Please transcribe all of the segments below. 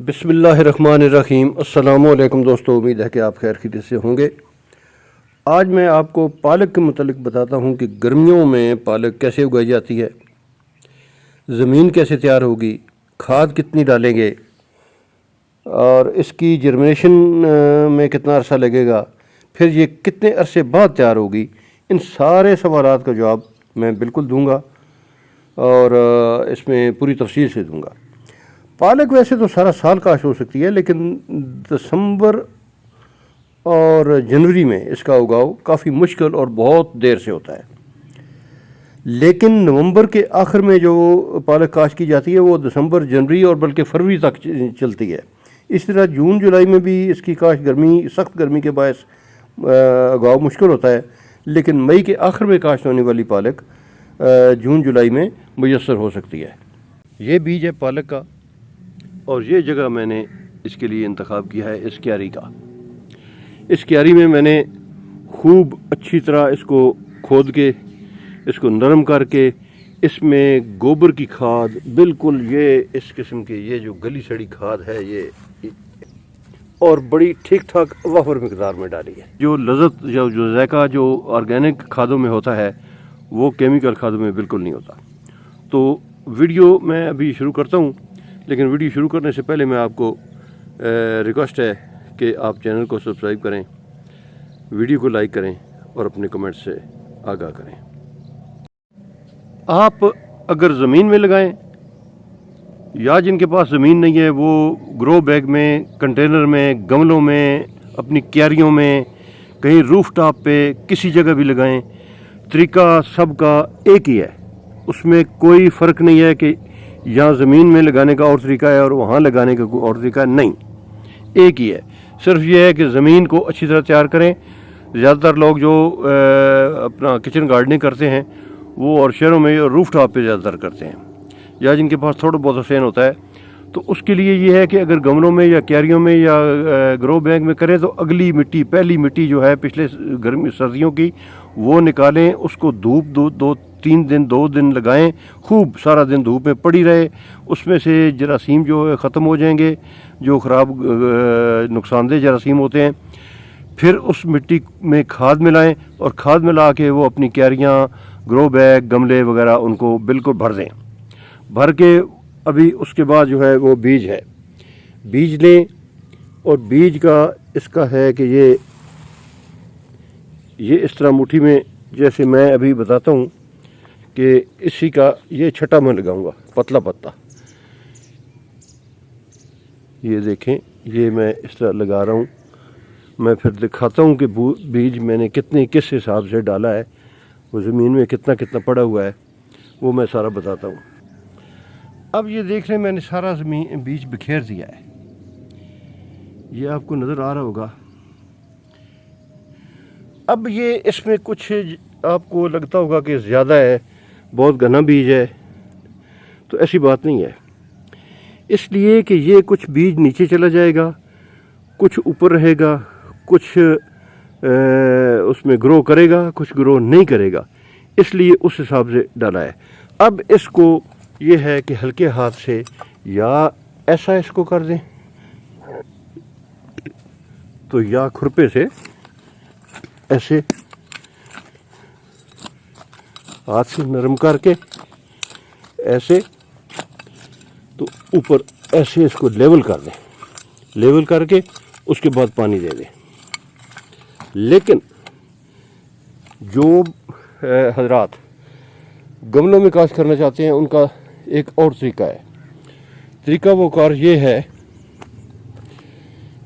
बिस्मिल्लाहिर्रहमानिर्रहीम। अस्सलामु अलैकुम दोस्तों, उम्मीद है कि आप खैर खैरियत से होंगे। आज मैं आपको पालक के मुतालिक बताता हूँ कि गर्मियों में पालक कैसे उगाई जाती है, ज़मीन कैसे तैयार होगी, खाद कितनी डालेंगे और इसकी जर्मिनेशन में कितना अरसा लगेगा, फिर ये कितने अरसे बाद तैयार होगी। इन सारे सवालात का जवाब मैं बिल्कुल दूंगा और इसमें पूरी तफसील से दूंगा। पालक वैसे तो सारा साल काश्त हो सकती है, लेकिन दिसंबर और जनवरी में इसका उगाव काफ़ी मुश्किल और बहुत देर से होता है। लेकिन नवंबर के आखिर में जो पालक काश्त की जाती है वो दिसंबर, जनवरी और बल्कि फरवरी तक चलती है। इस तरह जून जुलाई में भी इसकी काश्त सख्त गर्मी के बायस उगाव मुश्किल होता है, लेकिन मई के आखिर में काश्त होने वाली पालक जून जुलाई में मुयस्सर हो सकती है। ये बीज है पालक का और ये जगह मैंने इसके लिए इंतखाब किया है इस क्यारी का। इस क्यारी में मैंने खूब अच्छी तरह इसको खोद के, इसको नरम करके, इसमें गोबर की खाद बिल्कुल ये इस किस्म की, ये जो गली सड़ी खाद है ये और बड़ी ठीक ठाक वाफर मिकदार में डाली है। जो लज़्ज़त जो ज़ायका जो ऑर्गेनिक खादों में होता है वो केमिकल खादों में बिल्कुल नहीं होता। तो वीडियो मैं अभी शुरू करता हूँ, लेकिन वीडियो शुरू करने से पहले मैं आपको रिक्वेस्ट है कि आप चैनल को सब्सक्राइब करें, वीडियो को लाइक करें और अपने कमेंट से आगाह करें। आप अगर ज़मीन में लगाएं या जिनके पास ज़मीन नहीं है वो ग्रो बैग में, कंटेनर में, गमलों में, अपनी क्यारियों में, कहीं रूफ टॉप पे, किसी जगह भी लगाएं, तरीका सबका एक ही है। उसमें कोई फ़र्क नहीं है कि यहाँ ज़मीन में लगाने का और तरीका है और वहाँ लगाने का कोई और तरीका नहीं, एक ही है। सिर्फ ये है कि ज़मीन को अच्छी तरह तैयार करें। ज़्यादातर लोग जो अपना किचन गार्डनिंग करते हैं वो और शहरों में रूफ टॉप पे ज़्यादातर करते हैं, या जिनके पास थोड़ा बहुत हुसैन होता है। तो उसके लिए ये है कि अगर गमलों में या क्यारियों में या ग्रो बैग में करें तो अगली मिट्टी, पहली मिट्टी जो है पिछले गर्मी सर्दियों की, वो निकालें, उसको धूप दो दिन लगाएं, खूब सारा दिन धूप में पड़ी रहे। उसमें से जरासीम जो है ख़त्म हो जाएंगे, जो ख़राब नुकसानदेह जरासीम होते हैं। फिर उस मिट्टी में खाद मिलाएं और खाद मिला के वो अपनी क्यारियाँ, ग्रो बैग, गमले वगैरह उनको बिल्कुल भर दें। भर के अभी उसके बाद जो है वो बीज है, बीज लें और बीज का इसका है कि ये इस तरह मुट्ठी में, जैसे मैं अभी बताता हूँ कि इसी का ये छटा मैं लगाऊंगा, पतला पत्ता। ये देखें, ये मैं इस तरह लगा रहा हूँ। मैं फिर दिखाता हूँ कि बीज मैंने किस हिसाब से डाला है, वो ज़मीन में कितना कितना पड़ा हुआ है, वो मैं सारा बताता हूँ। अब ये देख रहे हैं मैंने सारा बीज बिखेर दिया है, ये आपको नज़र आ रहा होगा। अब ये इसमें कुछ आपको लगता होगा कि ज़्यादा है, बहुत घना बीज है, तो ऐसी बात नहीं है। इसलिए कि ये कुछ बीज नीचे चला जाएगा, कुछ ऊपर रहेगा, कुछ उसमें ग्रो करेगा, कुछ ग्रो नहीं करेगा, इसलिए उस हिसाब से डाला है। अब इसको ये है कि हल्के हाथ से या ऐसा इसको कर दें तो, या खुरपे से ऐसे हाथ से नरम करके ऐसे, तो ऊपर ऐसे इसको लेवल कर दें, लेवल करके उसके बाद पानी दे दें। लेकिन जो हजरात गमलों में काश्त करना चाहते हैं उनका एक और तरीका है। तरीका वो कार ये है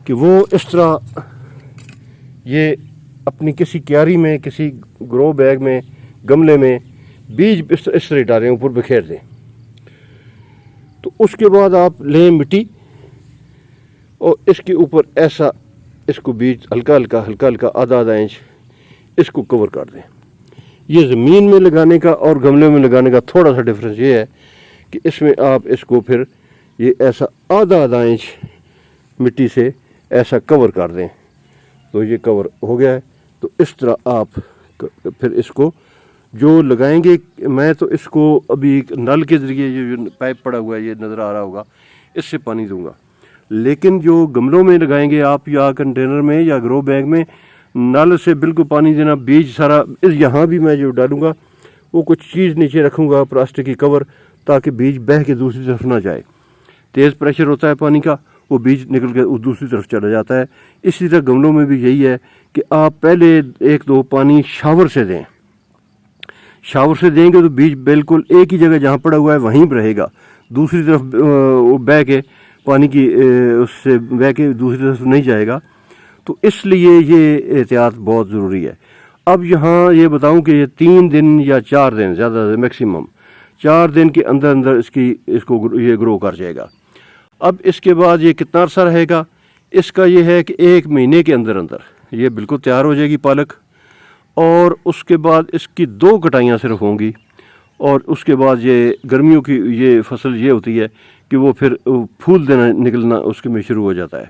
कि वो इस तरह ये अपनी किसी क्यारी में, किसी ग्रो बैग में, गमले में बीज इस तरह डालें, ऊपर बिखेर दें। तो उसके बाद आप लें मिट्टी और इसके ऊपर ऐसा इसको बीज हल्का हल्का आधा इंच इसको कवर कर दें। ये ज़मीन में लगाने का और गमले में लगाने का थोड़ा सा डिफरेंस ये है कि इसमें आप इसको फिर ये ऐसा आधा इंच मिट्टी से ऐसा कवर कर दें, तो ये कवर हो गया है। तो इस तरह आप फिर इसको जो लगाएंगे, मैं तो इसको अभी नल के ज़रिए, ये जो पाइप पड़ा हुआ है ये नज़र आ रहा होगा, इससे पानी दूंगा। لیکن جو گملوں میں لگائیں گے آپ یا کنٹینر میں یا گرو بیگ میں، نل سے بالکل پانی دینا، بیج سارا یہاں بھی میں جو ڈالوں گا وہ کچھ چیز نیچے رکھوں گا پلاسٹک کی کور، تاکہ بیج بہہ کے دوسری طرف نہ جائے۔ تیز پریشر ہوتا ہے پانی کا، وہ بیج نکل کے دوسری طرف چلا جاتا ہے۔ اسی طرح گملوں میں بھی یہی ہے کہ آپ پہلے 1-2 پانی شاور سے دیں، شاور سے دیں گے تو بیج بالکل ایک ہی جگہ جہاں پڑا ہوا ہے وہیں پہ رہے گا، دوسری طرف وہ بہہ کے پانی کی اس سے بہہ کے دوسری طرف نہیں جائے گا۔ تو اس لیے یہ احتیاط بہت ضروری ہے۔ اب یہاں یہ بتاؤں کہ یہ 3 دن یا 4 دن، زیادہ سے میکسیمم 4 دن کے اندر اندر اس کو یہ گرو کر جائے گا۔ اب اس کے بعد یہ کتنا عرصہ رہے گا؟ اس کا یہ ہے کہ 1 مہینے کے اندر اندر یہ بالکل تیار ہو جائے گی پالک، اور اس کے بعد اس کی 2 کٹائیاں صرف ہوں گی، اور اس کے بعد یہ گرمیوں کی یہ فصل یہ ہوتی ہے کہ وہ پھر پھول دینا نکلنا اس کے میں شروع ہو جاتا ہے۔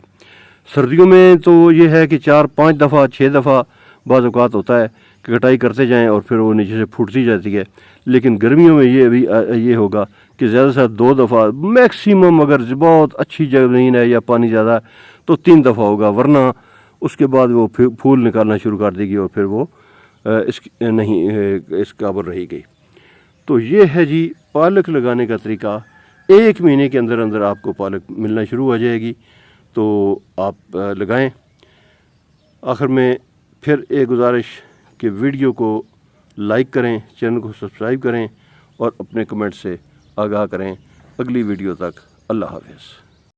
سردیوں میں تو یہ ہے کہ 4-5 دفعہ 6 دفعہ بعض اوقات ہوتا ہے کہ کٹائی کرتے جائیں اور پھر وہ نیچے سے پھوٹتی جاتی ہے، لیکن گرمیوں میں یہ ابھی یہ ہوگا کہ زیادہ سے زیادہ 2 دفعہ میکسیمم، اگر بہت اچھی زمین ہے یا پانی زیادہ تو 3 دفعہ ہوگا، ورنہ اس کے بعد وہ پھول نکالنا شروع کر دے گی اور پھر وہ اس قابل رہے گی۔ تو یہ ہے جی پالک لگانے کا طریقہ۔ 1 مہینے کے اندر اندر آپ کو پالک ملنا شروع ہو جائے گی، تو آپ لگائیں۔ آخر میں پھر ایک گزارش کہ ویڈیو کو لائک کریں، چینل کو سبسکرائب کریں اور اپنے کمنٹ سے آگاہ کریں۔ اگلی ویڈیو تک اللہ حافظ۔